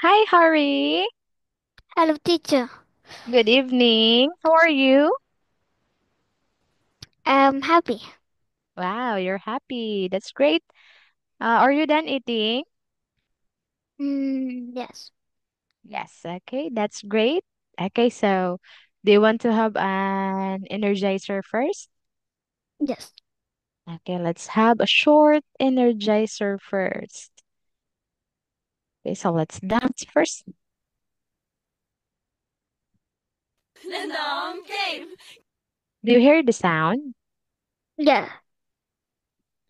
Hi, Hari. Hello, teacher. Good evening. How are you? I'm happy. Wow, you're happy. That's great. Are you done eating? Yes. Yes. Okay, that's great. Okay, so do you want to have an energizer first? Yes. Okay, let's have a short energizer first. Okay, so let's dance first. Do you hear the sound? Yeah.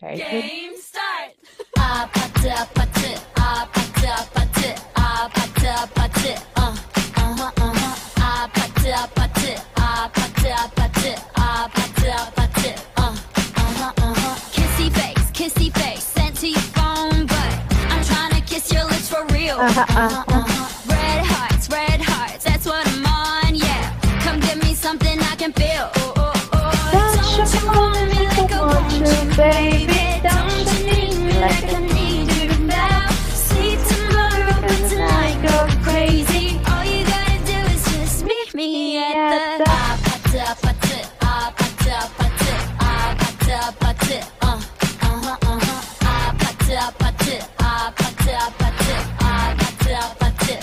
Very good. Start. 아파트 아파트 아파트 아파트 아파트 아파트 아파트 아파트 아파트 아파트 아파트 아파트 kissy face sent to your phone but I'm trying to kiss your lips for real Uh, uh, uh. red hearts that's what I'm on yeah come give me something I can feel Don't you don't you wanna want me make a like I want want to, you baby? baby Don't don't you you need need me me like like I I need need you you now sleep tomorrow but the tonight night go go crazy all you gotta do is just meet me at at the the 아파트 아파트 아파트 아파트 아파트 아파트 아파트 아파트 아파트 아파트 아파트 아파트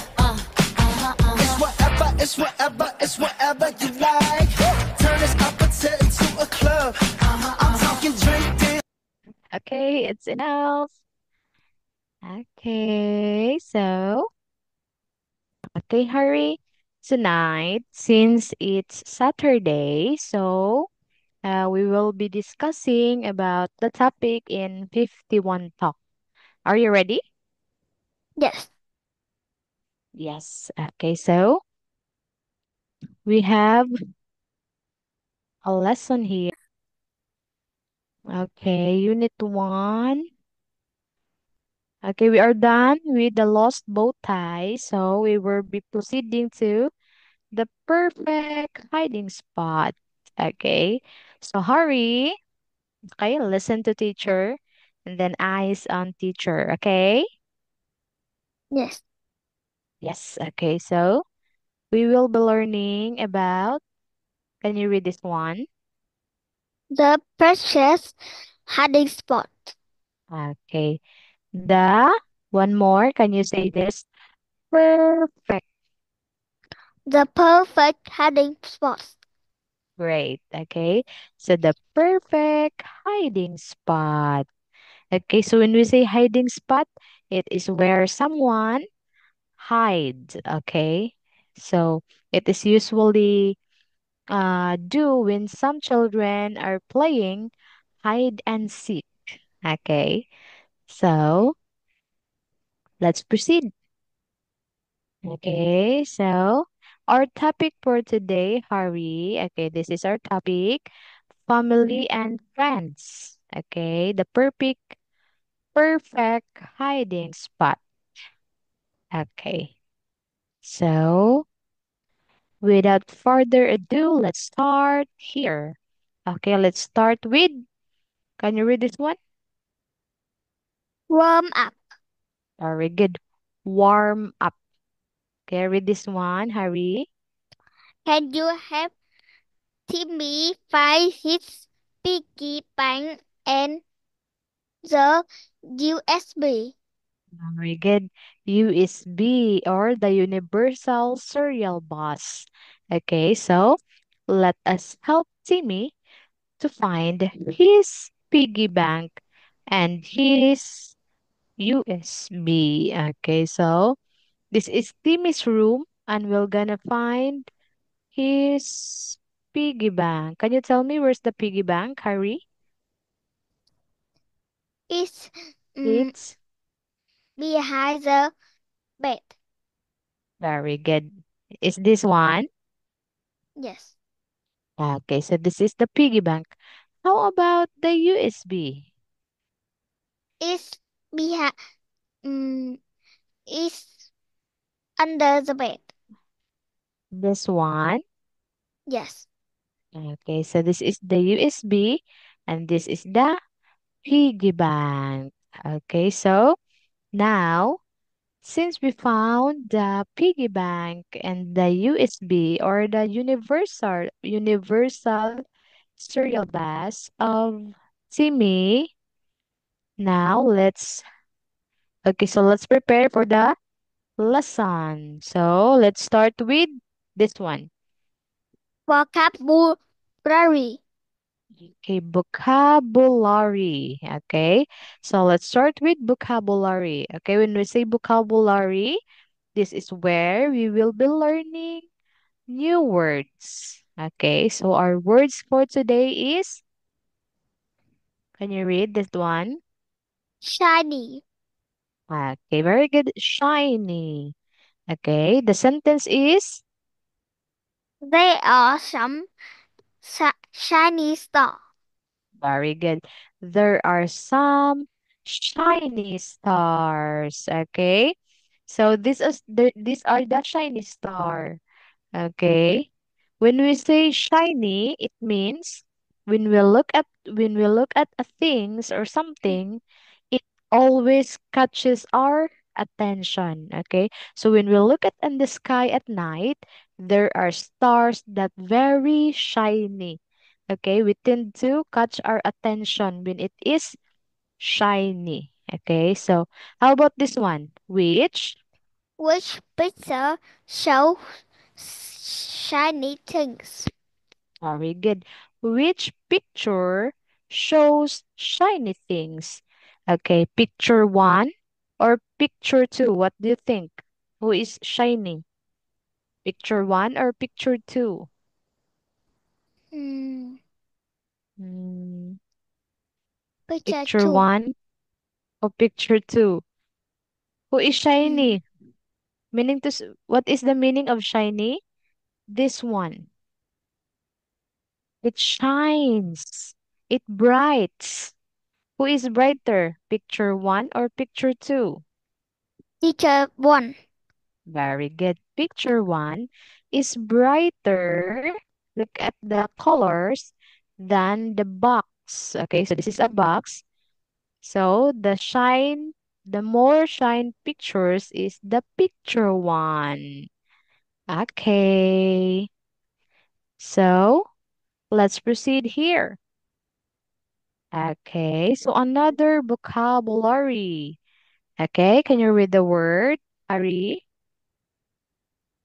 It's whatever, it's whatever you like. Turn this opposite into a club. I'm talking drink. Okay, it's enough. Okay, so, okay, hurry. Tonight, since it's Saturday, so we will be discussing about the topic in 51 Talk. Are you ready? Yes. Yes. Okay, so we have a lesson here. Okay, Unit 1. Okay, we are done with the lost bow tie, so we will be proceeding to the perfect hiding spot. Okay. So hurry. Okay, listen to teacher and then eyes on teacher. Okay? Yes. Yes. Okay. So we will be learning about, can you read this one? The precious hiding spot. Okay. The one more. Can you say this? Perfect. The perfect hiding spot. Great. Okay. So the perfect hiding spot. Okay. So when we say hiding spot, it is where someone hide. Okay. So it is usually do when some children are playing hide and seek. Okay. So let's proceed. Okay. So our topic for today, Harry. Okay. This is our topic, family and friends. Okay. The perfect hiding spot. Okay. So without further ado, let's start here. Okay, let's start with, can you read this one? Warm up. Very good. Warm up. Okay, read this one, Harry. Can you help Timmy find his piggy bank and the USB? Very good. USB or the Universal Serial Bus. Okay, so let us help Timmy to find his piggy bank and his USB. Okay, so this is Timmy's room and we're gonna find his piggy bank. Can you tell me where's the piggy bank, Harry? It's mm, It's behind the bed. very good. Is this one? Yes. Okay, so this is the piggy bank. How about the USB? It's behind. Mm, it's under the bed. This one. Yes. Okay, so this is the USB and this is the piggy bank. Okay, so now Since we found the piggy bank and the USB or the universal serial bus of Timmy, now let's prepare for the lesson. So let's start with this one. Vocabulary. Okay, vocabulary. Okay, so let's start with vocabulary. Okay, when we say vocabulary, this is where we will be learning new words. Okay, so our words for today is, can you read this one? Shiny. Okay, very good. Shiny. Okay, the sentence is, There are some shiny stars. very good. There are some shiny stars. Okay, so these are the shiny star. Okay. When we say shiny, it means when we look at a things or something, it always catches our attention. Okay. So when we look at in the sky at night, there are stars that very shiny. Okay. We tend to catch our attention when it is shiny. Okay. So how about this one? Which Which picture shows shiny things? Very good. Which picture shows shiny things? Okay, picture one or picture two? What do you think? Who is shiny? Picture one or picture two? Hmm. Hmm, Picture picture 2. one or picture two? Who is Hmm. shiny? What is the meaning of shiny? This one. It shines. It brights. Who is brighter? Picture one or picture two? Picture 1. Very good. Picture one is brighter. Look at the colors than the box. Okay, so this is a box. So the more shine pictures is the picture one. Okay, so let's proceed here. Okay, so another vocabulary. Okay, can you read the word? Ari,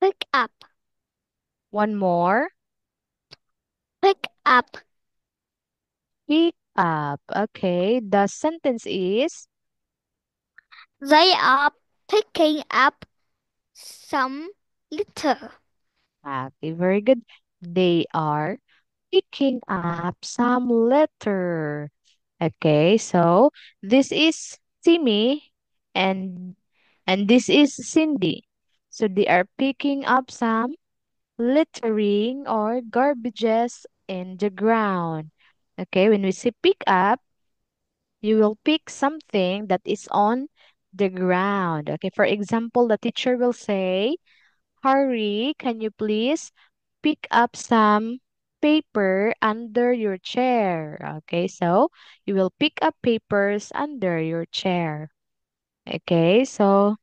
Pick up. one more. Pick up. Pick up. Okay. The sentence is, They are picking up some litter. okay, very good. They are picking up some letter. Okay, so this is Timmy and this is Cindy. So they are picking up some littering or garbages in the ground. Okay, when we say pick up, you will pick something that is on the ground. Okay, for example, the teacher will say, Hurry, can you please pick up some paper under your chair? Okay, so you will pick up papers under your chair. Okay, so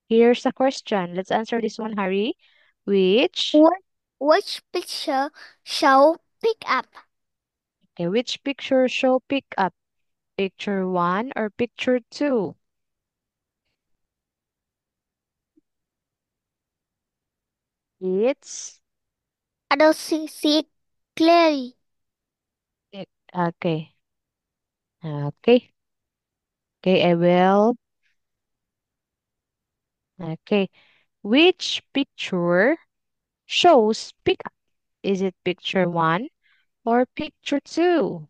here's a question. Let's answer this one, Harry. Which, What? Which picture show pick up? okay, which picture show pick up? Picture one or picture two? It's I don't see clearly. okay. Okay. Okay, I will. Okay. Which picture shows pickup? Is it picture one or picture two?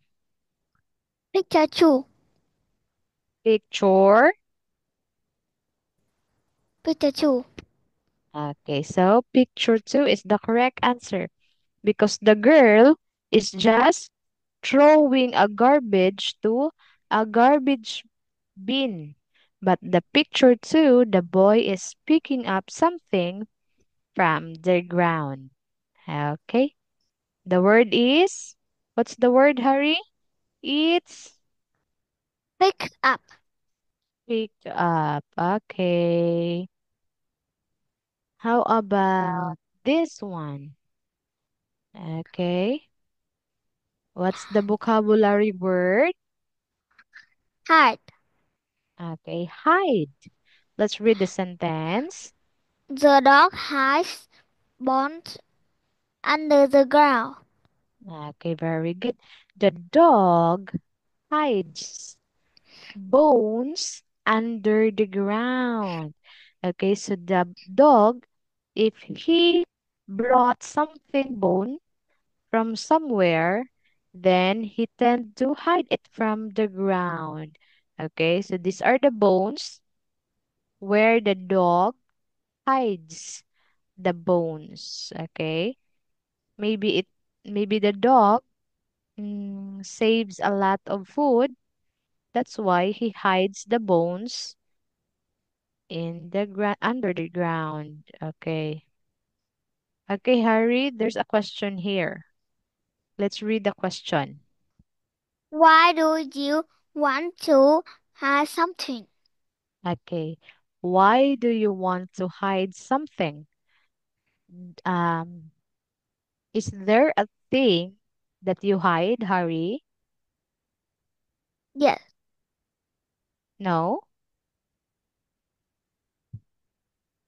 Picture 2. Picture. Picture 2. Okay, so picture two is the correct answer because the girl is just throwing a garbage to a garbage bin. But the picture two, the boy is picking up something from the ground. Okay. The word is, what's the word, Harry? It's Pick up. picked up. Okay. How about this one? Okay. What's the vocabulary word? Hide. Okay, hide. Let's read the sentence. The dog hides bones under the ground. Okay, very good. The dog hides bones under the ground. Okay, so the dog, if he brought something bone from somewhere, then he tend to hide it from the ground. Okay, so these are the bones where the dog hides the bones. Okay, maybe it maybe the dog saves a lot of food. That's why he hides the bones in the ground under the ground. Okay. Okay, Harry, there's a question here. Let's read the question. Why do you want to hide something? Okay. Why do you want to hide something? Um, is there a thing that you hide, Harry? Yes. No?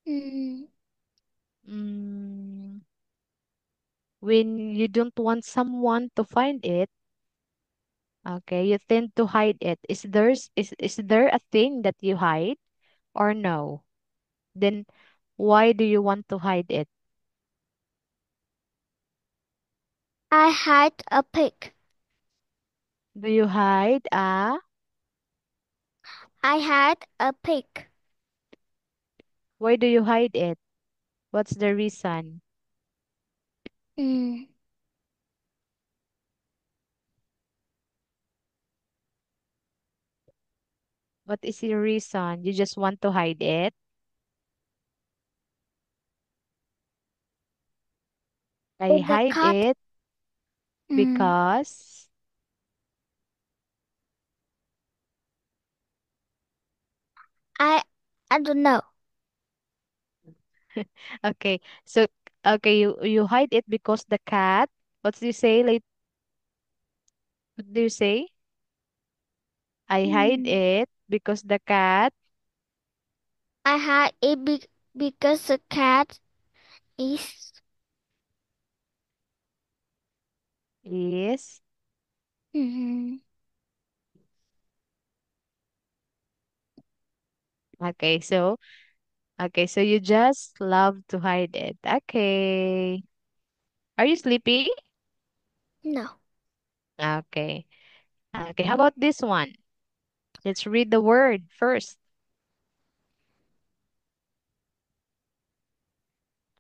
Mm, Mm, when you don't want someone to find it, okay, you tend to hide it. Is there a thing that you hide or no? Then why do you want to hide it? I hide a pig. Do you hide I hide a pig. why do you hide it? What's the reason? Mm, What is your reason? You just want to hide it? I hide because it mm, because I I don't know. okay. So okay, you hide it because the cat. What do you say? Like what do you say? I hide Mm, it because the cat I hide it because the cat is. is Mm, okay. So you just love to hide it. Okay. Are you sleepy? no. Okay. Okay. How about this one? Let's read the word first.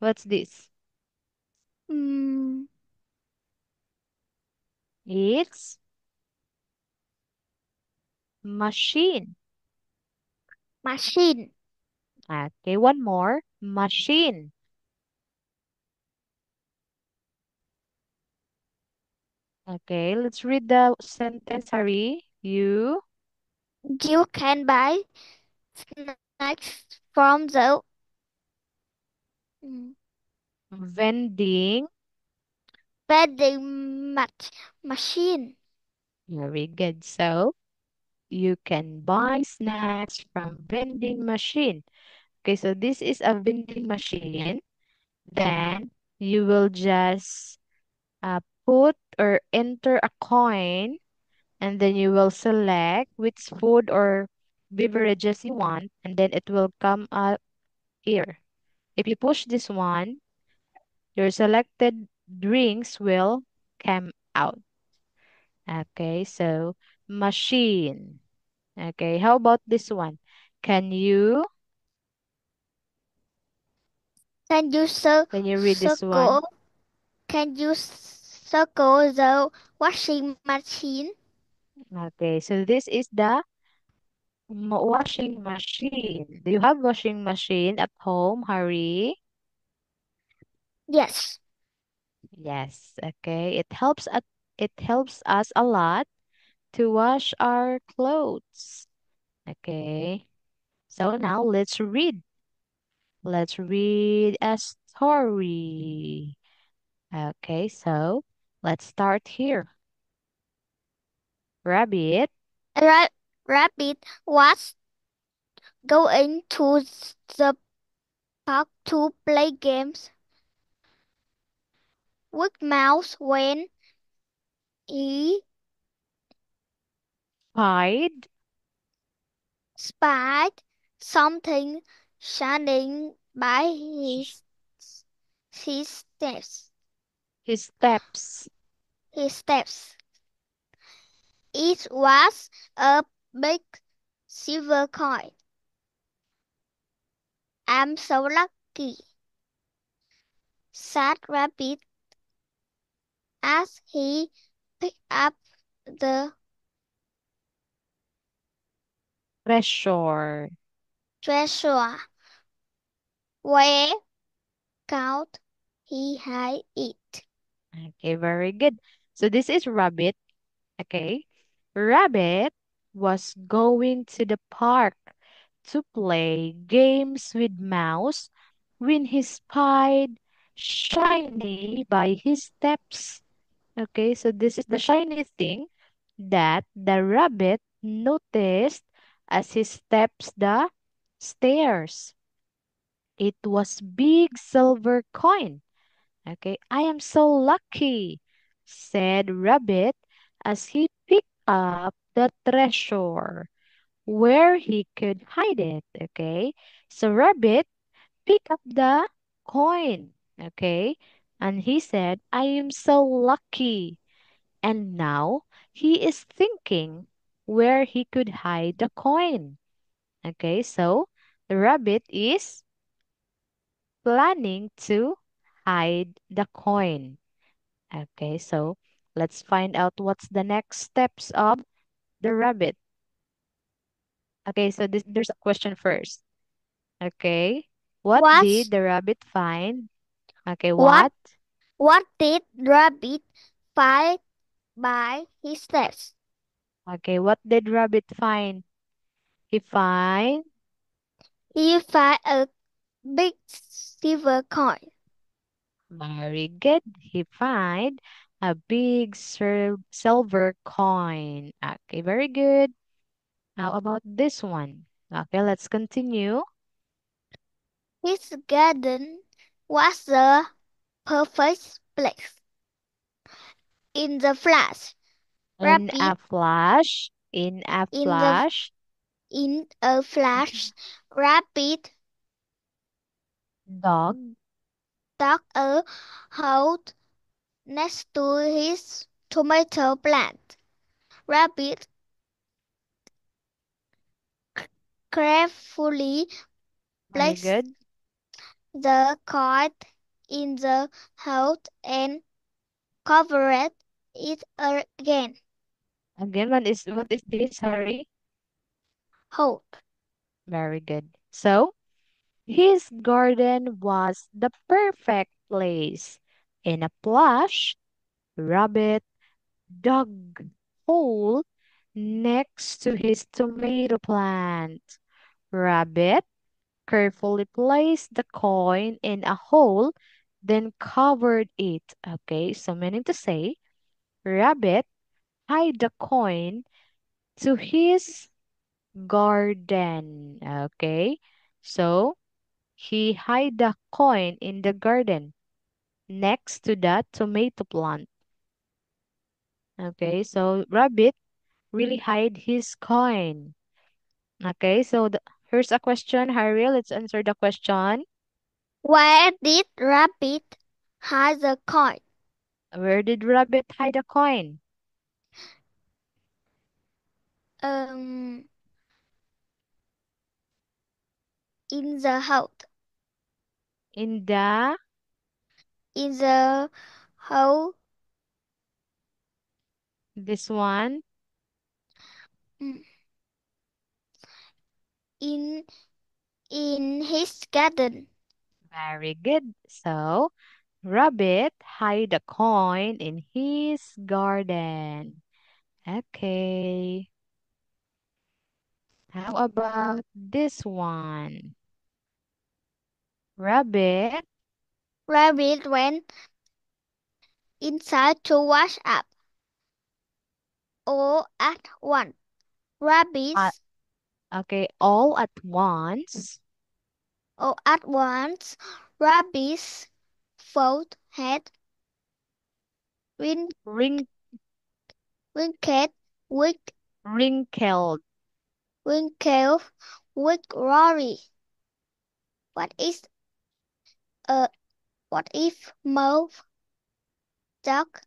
What's this? Mm, It's machine. machine. Okay, one more. Machine. Okay, let's read the sentence, Harry. You You can buy snacks from the mm, vending. vending machine. Very good. So you can buy snacks from vending machine. Okay, so this is a vending machine. Then you will just put or enter a coin, and then you will select which food or beverages you want, and then it will come up here. If you push this one, your selected drinks will come out. Okay, so machine. Okay, how about this one? Can you Can you can you read this one? circle? Can you circle the washing machine? Okay, so this is the washing machine. Do you have washing machine at home, Harry? Yes. Yes, okay. It helps us a lot to wash our clothes. Okay. So now let's read a story. Okay, so let's start here. Rabbit, Ra- Rabbit was going to the park to play games with Mouse when he spied spied something shining by his steps. his steps. His steps. It was a big silver coin. I'm so lucky, said Rabbit as he picked up the Treasure. treasure. Where can't he hide it? Okay, very good. So this is Rabbit. Okay. Rabbit was going to the park to play games with Mouse when he spied Shiny by his steps. Okay, so this is the shiny thing that the rabbit noticed as he steps the stairs. It was big silver coin. Okay, I am so lucky, said Rabbit as he picked up the treasure where he could hide it. Okay, so Rabbit picked up the coin. Okay, and he said, I am so lucky. And now he is thinking where he could hide the coin. Okay, so the rabbit is planning to hide the coin. Okay, so let's find out what's the next steps of the rabbit. Okay, so there's a question first. Okay, what What did the rabbit find? Okay, what what? what did Rabbit find by his steps? Okay, what did rabbit find? He find He found a big silver coin. very good. He find a big silver coin. Okay, very good. How about this one? Okay, let's continue. His garden was the perfect place. In the flash, In Rabbit a flash, in a in the flash, in a flash, Rabbit dog, dug a hole next to his tomato plant. Rabbit carefully very placed good. the coin in the hole and covered it again. Again, what is this? Sorry. Hole. Very good. So, his garden was the perfect place. In a flash, rabbit dug hole next to his tomato plant. Rabbit carefully placed the coin in a hole, then covered it. Okay, so meaning to say, Rabbit hide the coin to his garden. Okay, so he hide the coin in the garden next to the tomato plant. Okay, so Rabbit really hide his coin. Okay, so here's a question, Harry. Let's answer the question. Where did Rabbit hide the coin? Where did Rabbit hide the coin? Um, in the house. In the In the hole. this one. mm, In his garden. Very good. So Rabbit hide a coin in his garden. Okay. How about this one? Rabbit Rabbit went inside to wash up. All at once, uh, rabbits, okay, all at once. all at once, rabbits' forehead wrin- Ring, wrinkled with wrinkled. wrinkled with worry. What is a what if mouth dug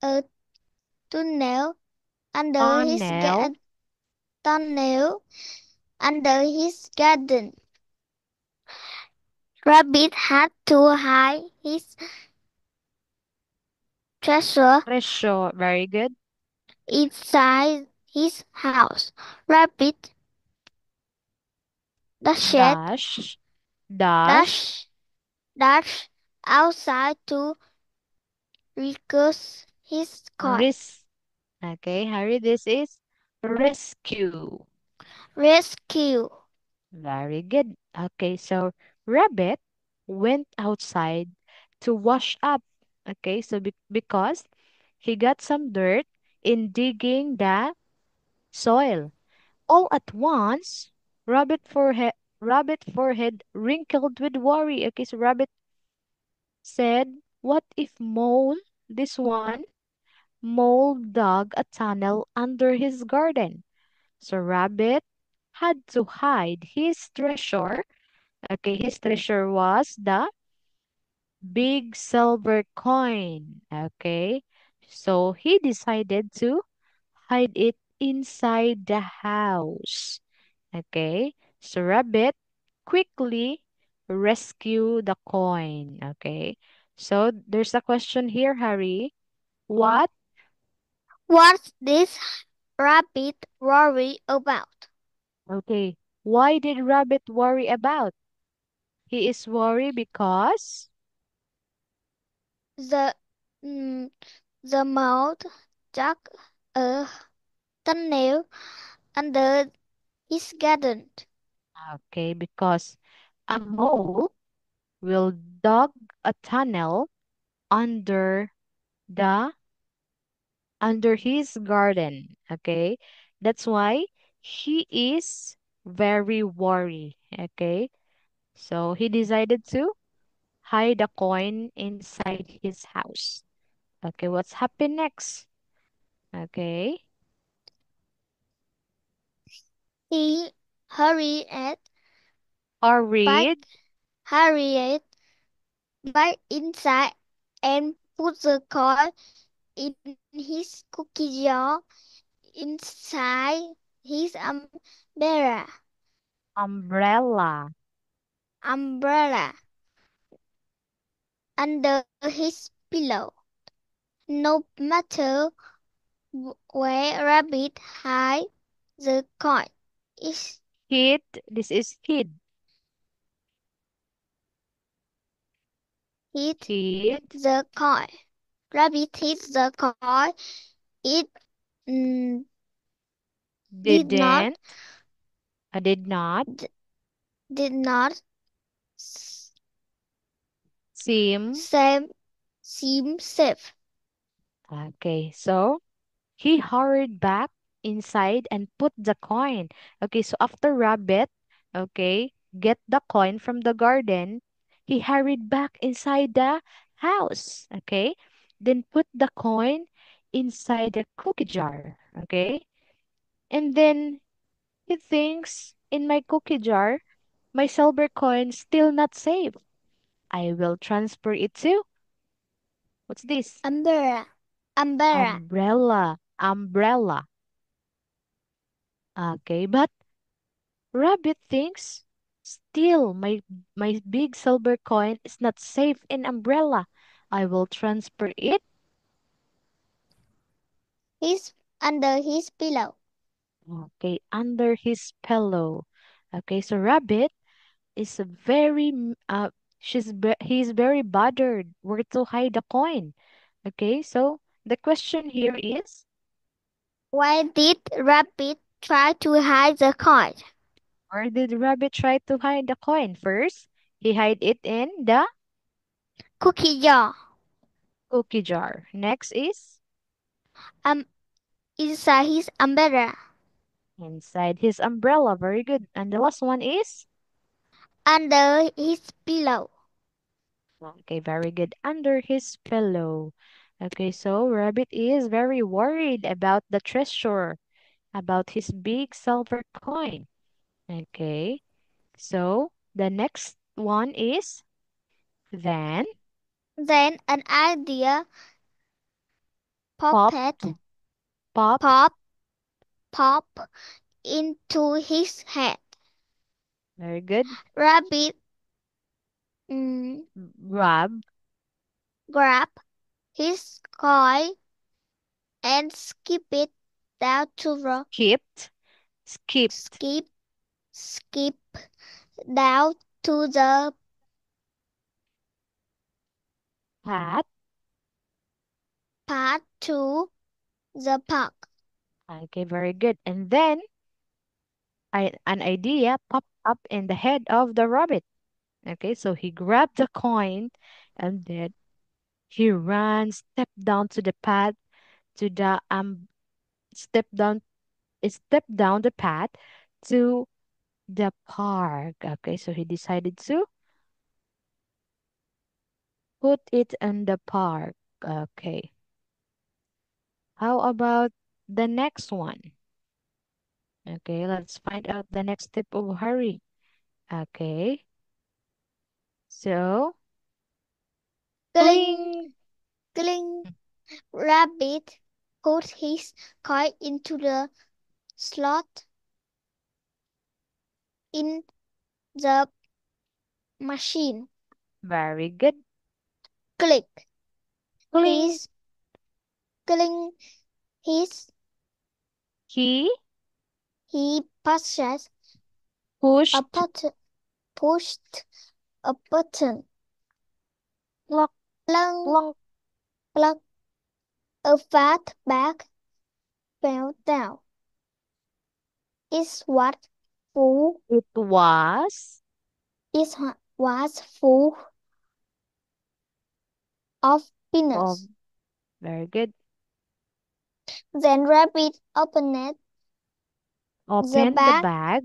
a tunnel under his Tunnel. tunnel under his garden? Rabbit had to hide his treasure Treasure. Very good. inside his house. Rabbit dashed, Dash. Dash. dash, dash outside to recuse his coin. Risk. Okay, Harry, this is rescue. Rescue. Very good. Okay, so Rabbit went outside to wash up. Okay, so because he got some dirt in digging the soil. All at once, Rabbit forehead wrinkled with worry. Okay, so Rabbit said, "What if this one, Mole dug a tunnel under his garden?" So Rabbit had to hide his treasure. Okay, his treasure was the big silver coin. Okay, so he decided to hide it inside the house. Okay, so Rabbit quickly rescue the coin. Okay, so there's a question here, Harry. What? What's this rabbit worry about? Okay, why did Rabbit worry about? He is worried because The mm, the mouth dug a tunnel under his garden. okay, because a mole will dug a tunnel under the under his garden. Okay, that's why he is very worried. Okay, so he decided to hide a coin inside his house. Okay, what's happened next? Okay, He hurried back, hurried. hurried back inside and put the coin in his cookie jar inside his Umbrella. umbrella under his pillow. No matter where rabbit hide the coin, is Hid. This is hid. hid Hid. the coin. Rabbit hid the coin. It mm, did not Didn't. I did not d- did not s- seem. seem seem safe. Okay, so he hurried back inside and put the coin. Okay, so after Rabbit, okay, get the coin from the garden, he hurried back inside the house. Okay, then put the coin inside the cookie jar. Okay, and then he thinks, in my cookie jar, my silver coin still not safe. I will transfer it to, what's this? Umbrella, umbrella. Umbrella. Umbrella. Okay, but Rabbit thinks, still my big silver coin is not safe in umbrella. I will transfer it. He's under his pillow. Okay, under his pillow. Okay, so Rabbit is a very he's very bothered where to hide the coin. Okay, so the question here is, Why did rabbit try to hide the coin? where did Rabbit try to hide the coin? First, He hide it in the cookie jar. cookie jar. Next is Um, inside his umbrella. inside his umbrella. Very good. And the last one is Under his pillow. okay, very good. Under his pillow. Okay, so Rabbit is very worried about the treasure, about his big silver coin. Okay, so the next one is then Then an idea pop, popped, pop, pop, pop into his head. very good. Rabbit mm, Grab, grabbed his coin and skipped it down to the skipped, skipped, skip, skip down to the pat. path to the park. Okay, very good. And then an idea popped up in the head of the rabbit. Okay, so he grabbed the coin and then he ran, stepped down to the path, to the step down, step down the path to the park. Okay, so he decided to put it in the park. Okay, how about the next one? Okay, let's find out the next step of hurry. Okay, so Cling, cling. cling. Rabbit put his coin into the slot in the machine. Very good. Click. Cling. His cling. His He he pushes a pushed. button. Pushed a button. Plunk, Plunk, plunk. plunk. A fat bag fell down. It was full. It It was full of of peanuts. very good. Then Rabbit the Open the bag, bag.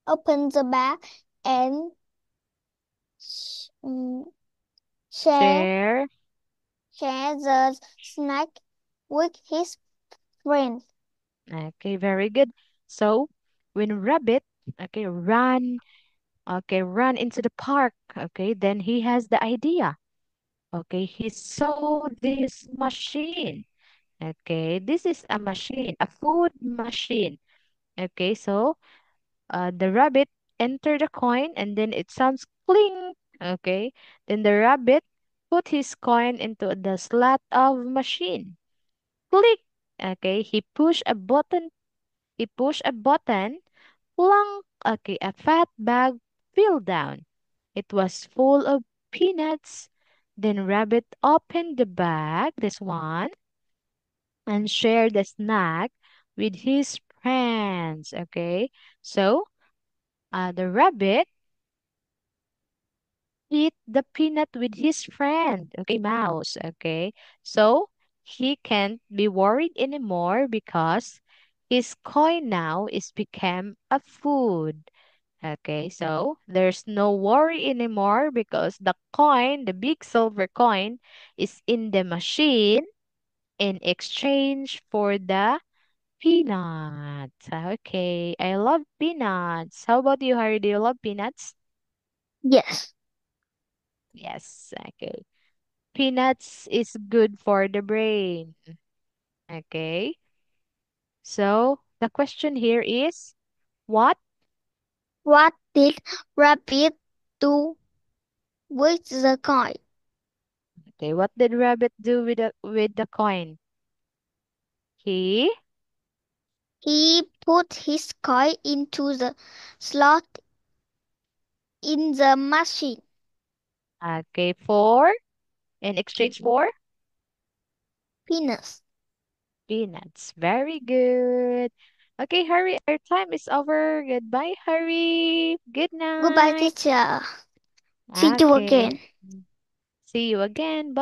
opened the bag, and sh- mm, share Share. share the snack with his friend. Okay, very good. So when Rabbit, okay, run into the park. Okay, then he has the idea. Okay, he saw this machine. Okay, this is a machine, a food machine. Okay, so the rabbit entered the coin and then it sounds cling. Okay, then the rabbit put his coin into the slot of machine. Click. Okay, he pushed a button. He pushed a button. Plunk. Okay, a fat bag fell down. It was full of peanuts. Then rabbit opened the bag, this one, and shared the snack with his friends. Okay, so the rabbit eat the peanut with his friend, okay, mouse, okay? So he can't be worried anymore because his coin now is become a food. Okay, so there's no worry anymore because the coin, the big silver coin, is in the machine in exchange for the peanuts. Okay, I love peanuts. How about you, Harry? Do you love peanuts? Yes. Yes, okay. Peanuts is good for the brain. Okay. So the question here is what? What did Rabbit do with the coin? Okay, what did rabbit do with the coin? He He put his coin into the slot in the machine. okay for in exchange for Peanuts. peanuts. Very good. Okay, Harry, our time is over. Goodbye, Harry. Good Goodbye, night. teacher. See you Okay. again. See you again.